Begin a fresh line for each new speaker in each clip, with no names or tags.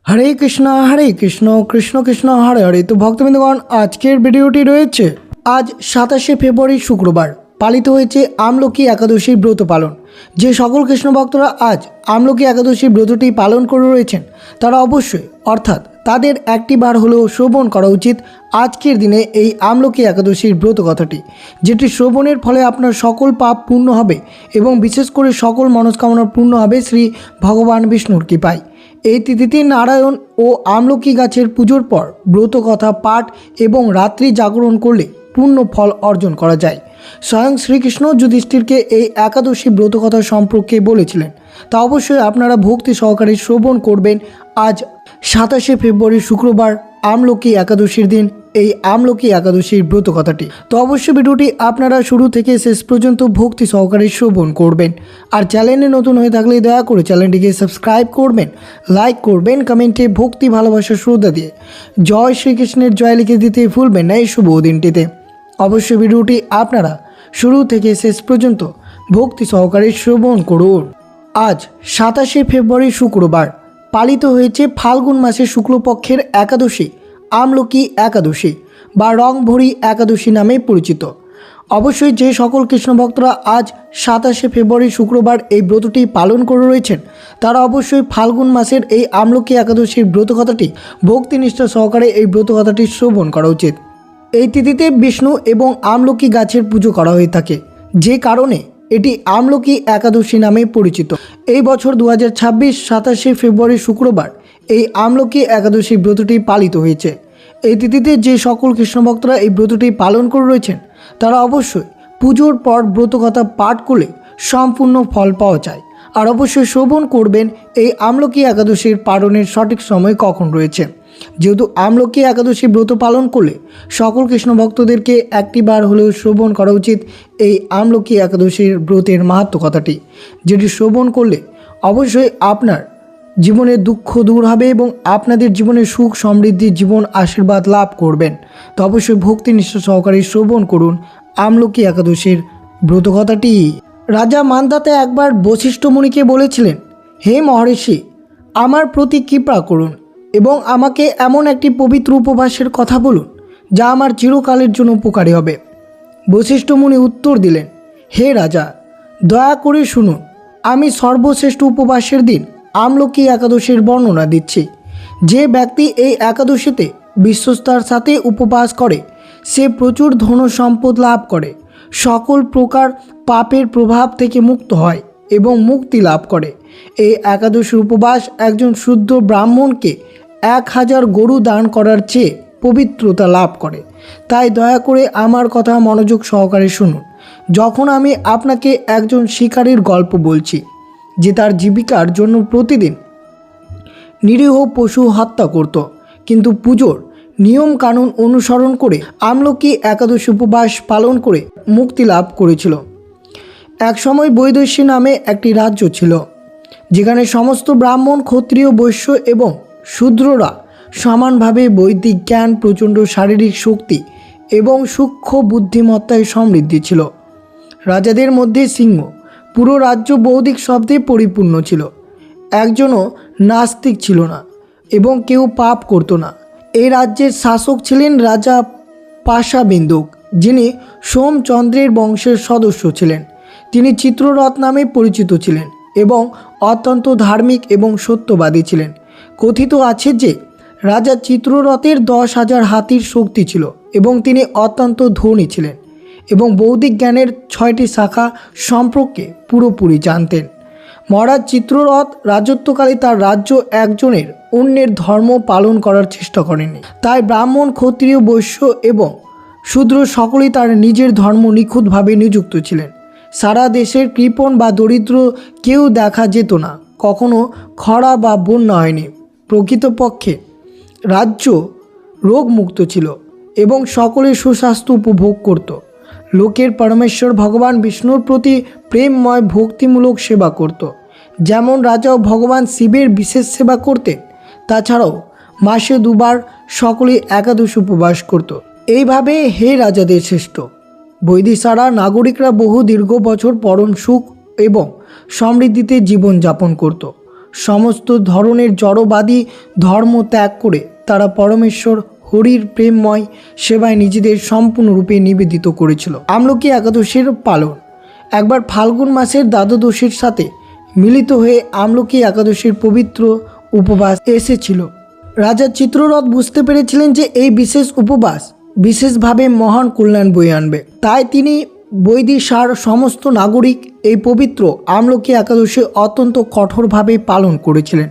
হরে কৃষ্ণ কৃষ্ণ কৃষ্ণ হরে হরে। তো ভক্তবৃন্দগণ, আজকের ভিডিওটি রয়েছে আজ 27শে ফেব্রুয়ারি শুক্রবার পালিত হয়েছে আমলকি একাদশীর ব্রত পালন। যে সকল কৃষ্ণ ভক্তরা আজ আমলকি একাদশীর ব্রতটি পালন করে রয়েছেন তারা অবশ্যই অর্থাৎ তাদের একটি বার হলেও শ্রবণ করা উচিত আজকের দিনে এই আমলকি একাদশীর ব্রত কথাটি, যেটি শ্রবণের ফলে আপনার সকল পাপ পূর্ণ হবে এবং বিশেষ করে সকল মনস্কামনা পূর্ণ হবে শ্রী ভগবান বিষ্ণুর কৃপায়। এই তিথিতে নারায়ণ ও আমলকি গাছের পুজোর পর ব্রত কথা পাঠ এবং রাত্রি জাগরণ করলে পূর্ণ ফল অর্জন করা যায়। স্বয়ং শ্রীকৃষ্ণ যুধিষ্ঠিরকে এই একাদশী ব্রত কথা সম্পর্কে বলেছিলেন, তা অবশ্যই আপনারা ভক্তি সহকারে শ্রবণ করবেন। আজ 27শে ফেব্রুয়ারি শুক্রবার আমলকি একাদশীর দিন এই আমলকি একাদশীর ব্রত কথাটি। তো অবশ্যই ভিডিওটি আপনারা শুরু থেকে শেষ পর্যন্ত ভক্তি সহকারে শ্রবণ করবেন। আর চ্যানেলে নতুন হয়ে থাকলে দয়া করে চ্যানেলটিকে সাবস্ক্রাইব করবেন, লাইক করবেন, কমেন্টে ভক্তি ভালোবাসা শ্রদ্ধা দিয়ে জয় শ্রীকৃষ্ণের জয় লিখে দিতে ভুলবেন না এই শুভ দিনটিতে। অবশ্যই ভিডিওটি আপনারা শুরু থেকে শেষ পর্যন্ত ভক্তি সহকারে শ্রবণ করুন। আজ 27শে ফেব্রুয়ারি শুক্রবার পালিত হয়েছে ফাল্গুন মাসের শুক্লপক্ষের একাদশী আমলকি একাদশী বা রংভরি একাদশী নামে পরিচিত। অবশ্যই যে সকল কৃষ্ণ ভক্তরা আজ 27শে ফেব্রুয়ারি শুক্রবার এই ব্রতটি পালন করে রয়েছেন তারা অবশ্যই ফাল্গুন মাসের এই আমলকি একাদশীর ব্রত কথাটি ভক্তিনিষ্ঠা সহকারে এই ব্রত কথাটি শ্রবণ করা উচিত। এই তিথিতে বিষ্ণু এবং আমলকি গাছের পুজো করা হয়ে থাকে, যে কারণে এটি আমলকি একাদশী নামে পরিচিত। এই বছর 2026 27শে ফেব্রুয়ারি শুক্রবার এই আমলকি একাদশী ব্রতটি পালিত হয়েছে। এই তিথিতে যে সকল কৃষ্ণ ভক্তরা এই ব্রতটি পালন করে রয়েছেন তারা অবশ্যই পুজোর পর ব্রতকথা পাঠ করলে সম্পূর্ণ ফল পাওয়া যায়। আর অবশ্যই শ্রবণ করবেন এই আমলকি একাদশীর পালনের সঠিক সময় কখন রয়েছে, যেহেতু আমলকি একাদশী ব্রত পালন করলে সকল কৃষ্ণ ভক্তদেরকে একটি বার হলেও শ্রবণ করা উচিত এই আমলকি একাদশীর ব্রতের মাহাত্ম্য কথাটি, যেটি শ্রবণ করলে অবশ্যই আপনার জীবনের দুঃখ দূর হবে এবং আপনাদের জীবনে সুখ সমৃদ্ধি জীবন আশীর্বাদ লাভ করবেন। তো অবশ্যই ভক্তিনিষ্ঠা সহকারে শ্রবণ করুন আমলকি একাদশীর ব্রত কথাটি। রাজা মান্ধাতা একবার বশিষ্ঠ মুনিকে বলেছিলেন, হে মহর্ষি, আমার প্রতি কৃপা করুন এবং আমাকে এমন একটি পবিত্র উপবাসের কথা বলুন যা আমার চিরকালের জন্য উপকারী হবে। বশিষ্ঠ মুনি উত্তর দিলেন, হে রাজা, দয়া করে শুনুন, আমি সর্বশ্রেষ্ঠ উপবাসের দিন আমলকি একাদশীর বর্ণনা দিচ্ছি। যে ব্যক্তি এই একাদশীতে বিশ্বস্তার সাথে উপবাস করে সে প্রচুর ধন সম্পদ লাভ করে, সকল প্রকার পাপের প্রভাব থেকে মুক্ত হয় এবং মুক্তি লাভ করে। এই একাদশীর উপবাস একজন শুদ্ধ ব্রাহ্মণকে 1000 গরু দান করার চেয়ে পবিত্রতা লাভ করে। তাই দয়া করে আমার কথা মনোযোগ সহকারে শুনুন। যখন আমি আপনাকে একজন শিকারীর গল্প বলছি যে তার জীবিকার জন্য প্রতিদিন নিরীহ পশু হত্যা করত, কিন্তু পুজোর নিয়ম কানুন অনুসরণ করে আমলকি একাদশী উপবাস পালন করে মুক্তি লাভ করেছিল। একসময় বৈদস্যী নামে একটি রাজ্য ছিল, যেখানে সমস্ত ব্রাহ্মণ, ক্ষত্রিয়, বৈশ্য এবং শূদ্ররা সমানভাবে বৈদিক জ্ঞান, প্রচণ্ড শারীরিক শক্তি এবং সূক্ষ্ম বুদ্ধিমত্তায় সমৃদ্ধি ছিল। রাজাদের মধ্যে সিংহ পুরো রাজ্য বৌদ্ধিক শব্দে পরিপূর্ণ ছিল। একজনও নাস্তিক ছিল না এবং কেউ পাপ করত না। এই রাজ্যের শাসক ছিলেন রাজা পাশাবিন্দুক, যিনি সোমচন্দ্রের বংশের সদস্য ছিলেন। তিনি চিত্ররথ নামে পরিচিত ছিলেন এবং অত্যন্ত ধার্মিক এবং সত্যবাদী ছিলেন। কথিত আছে যে রাজা চিত্ররথের 10,000 হাতির শক্তি ছিল এবং তিনি অত্যন্ত ধনী ছিলেন এবং বৌদ্ধিক জ্ঞানের 6টি শাখা সম্পর্কে পুরোপুরি জানতেন। মহারাজ চিত্ররথ রাজত্বকালে তার রাজ্য একজনের অন্যের ধর্ম পালন করার চেষ্টা করেনি। তাই ব্রাহ্মণ, ক্ষত্রিয়, বৈশ্য এবং শূদ্র সকলেই তার নিজের ধর্ম নিখুঁতভাবে নিযুক্ত ছিলেন। সারা দেশের কৃপণ বা দরিদ্র কেউ দেখা যেত না, কখনো খরা বা বন্যা হয়নি। প্রকৃতপক্ষে রাজ্য রোগমুক্ত ছিল এবং সকলে সুস্বাস্থ্য উপভোগ করত। লোকের পরমেশ্বর ভগবান বিষ্ণুর প্রতি প্রেমময় ভক্তিমূলক সেবা করত। যেমন রাজাও ভগবান শিবের বিশেষ সেবা করতেন। তাছাড়াও মাসে 2 বার সকলে একাদশী উপবাস করত। এইভাবে হে রাজাদের শ্রেষ্ঠ, বৈদিশারা নাগরিকরা বহু দীর্ঘ বছর পরম সুখ এবং সমৃদ্ধিতে জীবনযাপন করত। সমস্ত ধরনের জড়বাদী ধর্ম ত্যাগ করে তারা পরমেশ্বর হরির প্রেমময় সেবায় নিজেদের সম্পূর্ণরূপে নিবেদিত করেছিল। আমলকি একাদশীর পালন। একবার ফাল্গুন মাসের দ্বাদশীর সাথে মিলিত হয়ে আমলকি একাদশীর পবিত্র উপবাস এসেছিল। রাজা চিত্ররথ বুঝতে পেরেছিলেন যে এই বিশেষ উপবাস বিশেষভাবে মহান কল্যাণ বয়ে আনবে। তাই তিনি বৈদিশার সমস্ত নাগরিক এই পবিত্র আমলকি একাদশী অত্যন্ত কঠোরভাবে পালন করেছিলেন।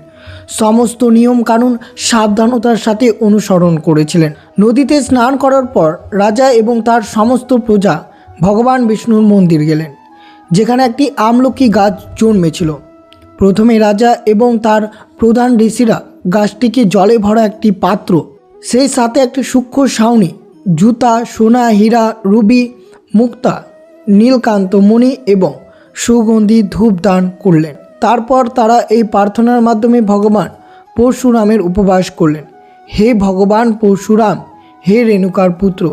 সমস্ত নিয়মকানুন সাবধানতার সাথে অনুসরণ করেছিলেন। নদীতে স্নান করার পর রাজা এবং তার সমস্ত প্রজা ভগবান বিষ্ণুর মন্দির গেলেন, যেখানে একটি আমলকি গাছ জন্মেছিল। প্রথমে রাজা এবং তার প্রধান ঋষিরা গাছটিকে জলে ভরা একটি পাত্র, সেই সাথে একটি সূক্ষ্ম ছাউনি, জুতা, সোনা, হীরা, রুবি, মুক্তা, নীলকান্ত মণি এবং সুগন্ধি ধূপ দান করলেন। তারপর তারা এই প্রার্থনার মাধ্যমে ভগবান পরশুরামের উপবাস করলেন। হে ভগবান পরশুরাম, হে রেণুকার পুত্র,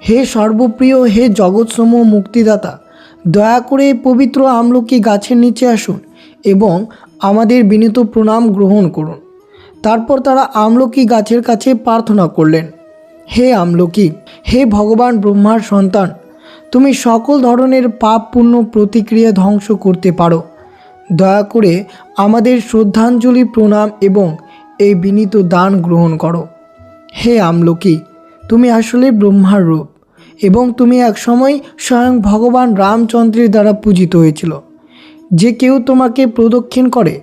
হে সর্বপ্রিয়, হে জগৎসমূহ মুক্তিদাতা, দয়া করে এই পবিত্র আমলকি গাছের নিচে আসুন এবং আমাদের বিনীত প্রণাম গ্রহণ করুন। তারপর তারা আমলকি গাছের কাছে প্রার্থনা করলেন, হে আমলকি, হে ভগবান ব্রহ্মার সন্তান, তুমি সকল ধরনের পাপ পুণ্য প্রতিক্রিয়া ধ্বংস করতে পারো। দয়া করে আমাদের শ্রদ্ধাঞ্জলি, প্রণাম এবং এই বিনীত দান গ্রহণ করো। হে আমলকি, তুমি আসলে ব্রহ্মার রূপ এবং তুমি একসময় স্বয়ং ভগবান রামচন্দ্রের দ্বারা পূজিত হয়েছিল। যে কেউ তোমাকে প্রদক্ষিণ করে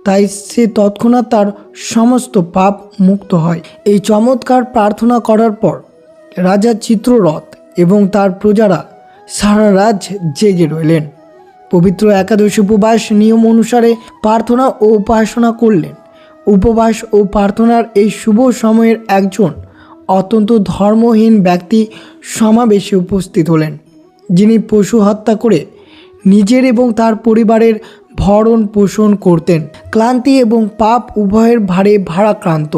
তাই সে তৎক্ষণাৎ তার সমস্ত পাপ মুক্ত হয়। এই চমৎকার প্রার্থনা করার পর রাজা চিত্ররথ এবং তার প্রজারা সারা রাত জেগে রইলেন। পবিত্র একাদশী উপবাস নিয়ম অনুসারে প্রার্থনা ও উপাসনা করলেন। উপবাস ও প্রার্থনার এই শুভ সময়ের একজন অত্যন্ত ধর্মহীন ব্যক্তি সমাবেশে উপস্থিত হলেন, যিনি পশু হত্যা করে নিজের এবং তার পরিবারের ভরণ পোষণ করতেন। ক্লান্তি এবং পাপ উভয়ের ভারে ভারাক্রান্ত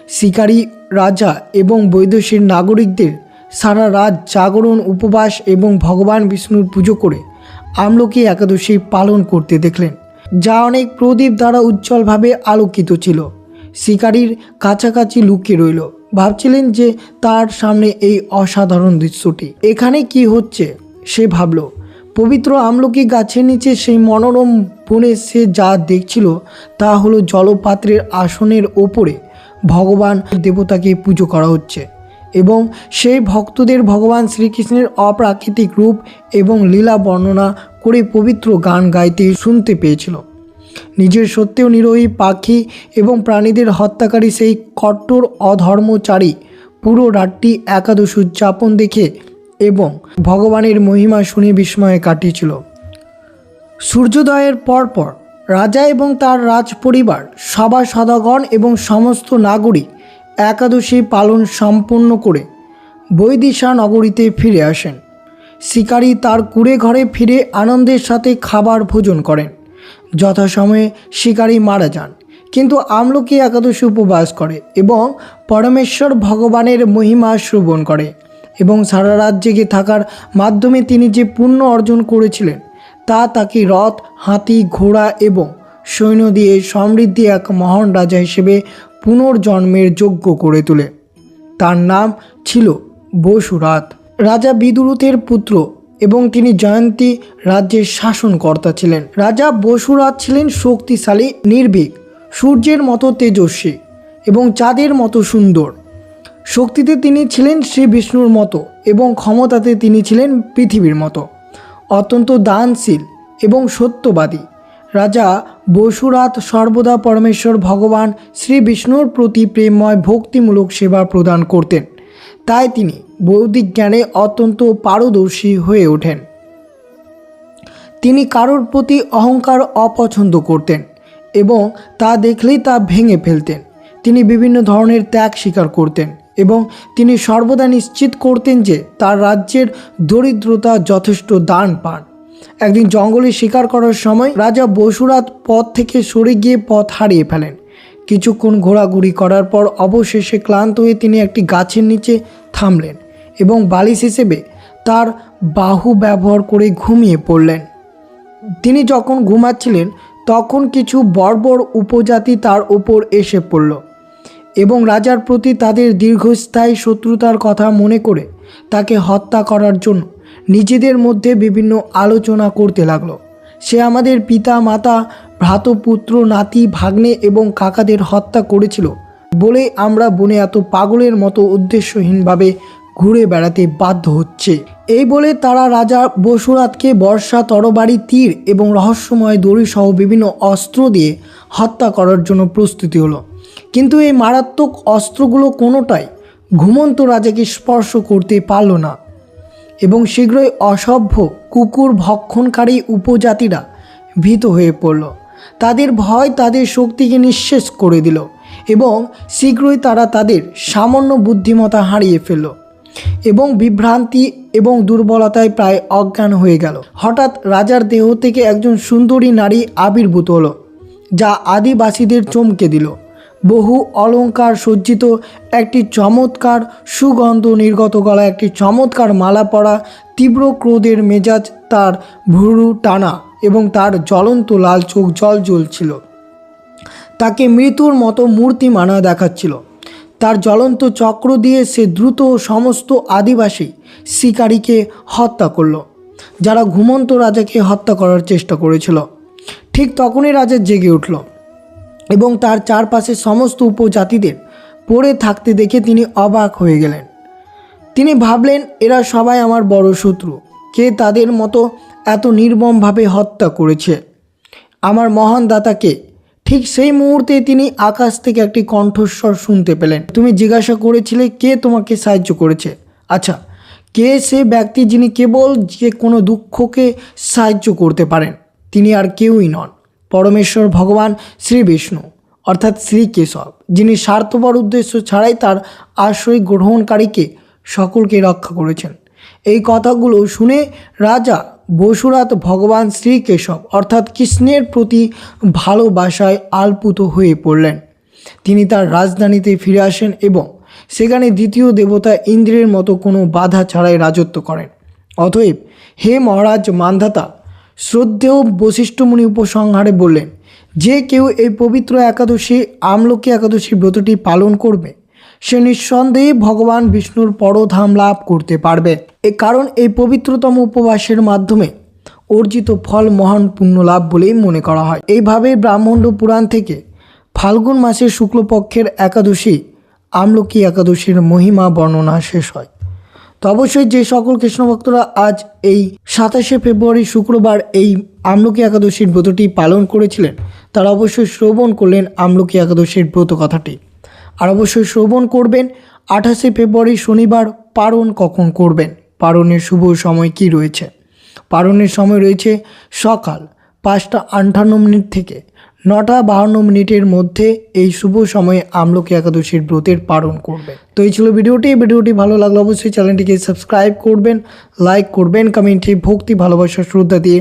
শিকারী রাজা এবং বৈদেশিক নাগরিকদের সারা রাত জাগরণ, উপবাস এবং ভগবান বিষ্ণুর পুজো করে আমলকি একাদশী পালন করতে দেখলেন, যা অনেক প্রদীপ দ্বারা উজ্জ্বলভাবে আলোকিত ছিল। শিকারীর কাছাকাছি লুকিয়ে রইল, ভাবছিলেন যে তার সামনে এই অসাধারণ দৃশ্যটি। এখানে কি হচ্ছে সে ভাবল। পবিত্র আমলকি গাছের নিচে সেই মনোরম বনে সে যা দেখছিল তা হলো জলপাত্রের আসনের ওপরে ভগবান দেবতাকে পুজো করা হচ্ছে এবং সেই ভক্তদের ভগবান শ্রীকৃষ্ণের অপ্রাকৃতিক রূপ এবং লীলা বর্ণনা করে পবিত্র গান গাইতে শুনতে পেয়েছিল। নিজের সত্ত্বেও নিরোহী পাখি এবং প্রাণীদের হত্যাকারী সেই কট্টর অধর্মচারী পুরো রাতটি একাদশী উদযাপন দেখে এবং ভগবানের মহিমা শুনে বিস্ময়ে কাটিয়েছিল। সূর্যোদয়ের পরপর রাজা এবং তার রাজ পরিবার, সভাসদগণ এবং সমস্ত নাগরিক একাদশী পালন সম্পন্ন করে বৈদিশা নগরীতে ফিরে আসেন। শিকারী তার কুঁড়ে ঘরে ফিরে আনন্দের সাথে খাবার ভোজন করেন। যথাসময়ে শিকারী মারা যান, কিন্তু আমলকি একাদশী উপবাস করে এবং পরমেশ্বর ভগবানের মহিমা শ্রবণ করে এবং সারা রাত জেগে থাকার মাধ্যমে তিনি যে পুণ্য অর্জন করেছিলেন তা তাকে রথ, হাতি, ঘোড়া এবং সৈন্য দিয়ে সমৃদ্ধি এক মহান রাজা হিসেবে পুনর্জন্মের যোগ্য করে তোলে। তার নাম ছিল বসুরাত। রাজা বিদুরথের পুত্র এবং তিনি জয়ন্তী রাজ্যের শাসনকর্তা ছিলেন। রাজা বসুরাত ছিলেন শক্তিশালী, নির্ভীক, সূর্যের মতো তেজস্বী এবং চাঁদের মতো সুন্দর। শক্তিতে তিনি ছিলেন শ্রী বিষ্ণুর মতো এবং ক্ষমতাতে তিনি ছিলেন পৃথিবীর মতো। অত্যন্ত দানশীল এবং সত্যবাদী রাজা বসুরাত সর্বদা পরমেশ্বর ভগবান শ্রী বিষ্ণুর প্রতি প্রেমময় ভক্তিমূলক সেবা প্রদান করতেন। তাই তিনি বৌদ্ধিক জ্ঞানে অত্যন্ত পারদর্শী হয়ে ওঠেন। তিনি কারোর প্রতি অহংকার অপছন্দ করতেন এবং তা দেখলেই তা ভেঙে ফেলতেন। তিনি বিভিন্ন ধরনের ত্যাগ স্বীকার করতেন এবং তিনি সর্বদা নিশ্চিত করতেন যে তার রাজ্যের দরিদ্রতা যথেষ্ট দান পান। একদিন জঙ্গলে শিকার করার সময় রাজা বসুরাত পথ থেকে সরে গিয়ে পথ হারিয়ে ফেলেন। কিছুক্ষণ ঘোরাঘুরি করার পর অবশেষে ক্লান্ত হয়ে তিনি একটি গাছের নিচে থামলেন এবং বালিশ হিসেবে তার বাহু ব্যবহার করে ঘুমিয়ে পড়লেন। তিনি যখন ঘুমাচ্ছিলেন তখন কিছু বর্বর উপজাতি তার ওপর এসে পড়ল এবং রাজার প্রতি তাদের দীর্ঘস্থায়ী শত্রুতার কথা মনে করে তাকে হত্যা করার জন্য নিজেদের মধ্যে বিভিন্ন আলোচনা করতে লাগলো। সে আমাদের পিতা মাতা ভ্রাতপুত্র নাতি ভাগ্নে এবং কাকাদের হত্যা করেছিল বলে আমরা বনে এত পাগলের মতো উদ্দেশ্যহীনভাবে ঘুরে বেড়াতে বাধ্য হচ্ছে। এই বলে তারা রাজা বসুরাতকে বর্ষা, তরবারি, তীর এবং রহস্যময় দড়ি সহ বিভিন্ন অস্ত্র দিয়ে হত্যা করার জন্য প্রস্তুতি হলো। কিন্তু এই মারাত্মক অস্ত্রগুলো কোনোটাই ঘুমন্ত রাজাকে স্পর্শ করতে পারল না এবং শীঘ্রই অসভ্য কুকুর ভক্ষণকারী উপজাতিরা ভীত হয়ে পড়ল। তাদের ভয় তাদের শক্তিকে নিঃশেষ করে দিল এবং শীঘ্রই তারা তাদের সামান্য বুদ্ধিমত্তা হারিয়ে ফেলল এবং বিভ্রান্তি এবং দুর্বলতায় প্রায় অজ্ঞান হয়ে গেল। হঠাৎ রাজার দেহ থেকে একজন সুন্দরী নারী আবির্ভূত হলো, যা আদিবাসীদের চমকে দিল। বহু অলঙ্কার সজ্জিত একটি চমৎকার সুগন্ধ নির্গত গলা, একটি চমৎকার মালা পরা, তীব্র ক্রোধের মেজাজ, তার ভুরু টানা এবং তার জ্বলন্ত লাল চোখ জল জ্বলছিল। তাকে মৃত্যুর মতো মূর্তিমানা দেখাচ্ছিল। তার জ্বলন্ত চক্র দিয়ে সে দ্রুত সমস্ত আদিবাসী শিকারীকে হত্যা করল, যারা ঘুমন্ত রাজাকে হত্যা করার চেষ্টা করেছিল। ঠিক তখনই রাজা জেগে উঠল এবং তার চারপাশে সমস্ত উপজাতিদের পড়ে থাকতে দেখে তিনি অবাক হয়ে গেলেন। তিনি ভাবলেন, এরা সবাই আমার বড় শত্রু। কে তাদের মতো এত নির্মমভাবে হত্যা করেছে আমার মহান দাতাকে? ঠিক সেই মুহূর্তে তিনি আকাশ থেকে একটি কণ্ঠস্বর শুনতে পেলেন। তুমি জিজ্ঞাসা করেছিলে কে তোমাকে সাহায্য করেছে। আচ্ছা, কে সে ব্যক্তি যিনি কেবল যে কোনো দুঃখকে সাহায্য করতে পারেন? তিনি আর কেউই নন, পরমেশ্বর ভগবান শ্রী বিষ্ণু অর্থাৎ শ্রী কেশব, যিনি স্বার্থপর উদ্দেশ্য ছাড়াই তার আশ্রয় গ্রহণকারীকে সকলকে রক্ষা করেছেন। এই কথাগুলো শুনে রাজা বসুরাত ভগবান শ্রী কেশব অর্থাৎ কৃষ্ণের প্রতি ভালোবাসায় আলপুত হয়ে পড়লেন। তিনি তার রাজধানীতে ফিরে আসেন এবং সেখানে দ্বিতীয় দেবতা ইন্দ্রের মতো কোনো বাধা ছাড়াই রাজত্ব করেন। অতএব হে মহারাজ মান্ধাতা, শ্রদ্ধেয় বশিষ্ঠ মুনি উপসংহারে বললেন, যে কেউ এই পবিত্র একাদশী আমলকি একাদশী ব্রতটি পালন করবে সে নিঃসন্দেহে ভগবান বিষ্ণুর পরধাম লাভ করতে পারবে। কারণ এই পবিত্রতম উপবাসের মাধ্যমে অর্জিত ফল মহান পুণ্য লাভ বলেই মনে করা হয়। এইভাবে ব্রাহ্মণ্ড পুরাণ থেকে ফাল্গুন মাসের শুক্লপক্ষের একাদশী আমলকি একাদশীর মহিমা বর্ণনা শেষ হয়। তো অবশ্যই যে সকল কৃষ্ণ ভক্তরা আজ এই 27শে ফেব্রুয়ারি শুক্রবার এই আমলকি একাদশীর ব্রতটি পালন করেছিলেন, তারা অবশ্যই শ্রবণ করলেন আমলকি একাদশীর ব্রত কথাটি। আর অবশ্যই শ্রবণ করবেন 28শে ফেব্রুয়ারি শনিবার পারণ কখন করবেন, পারণের শুভ সময় কি রয়েছে। পারণের সময় রয়েছে সকাল 5:58 থেকে 9:52 মধ্যে। এই শুভ সময়ে আমলকি একাদশীর ব্রতের পালন করবেন। তো এই ছিল ভিডিওটি ভালো লাগলে অবশ্যই চ্যানেলটিকে সাবস্ক্রাইব করবেন, লাইক করবেন, কমেন্টে ভক্তি ভালোবাসা শ্রদ্ধা দিয়ে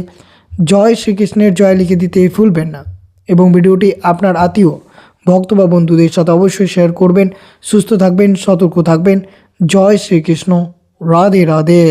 জয় শ্রীকৃষ্ণের জয় লিখে দিতে ভুলবেন না এবং ভিডিওটি আপনার আত্মীয় ভক্ত বা বন্ধুদের সাথে অবশ্যই শেয়ার করবেন। সুস্থ থাকবেন, সতর্ক থাকবেন। জয় শ্রীকৃষ্ণ, রাধে রাধে।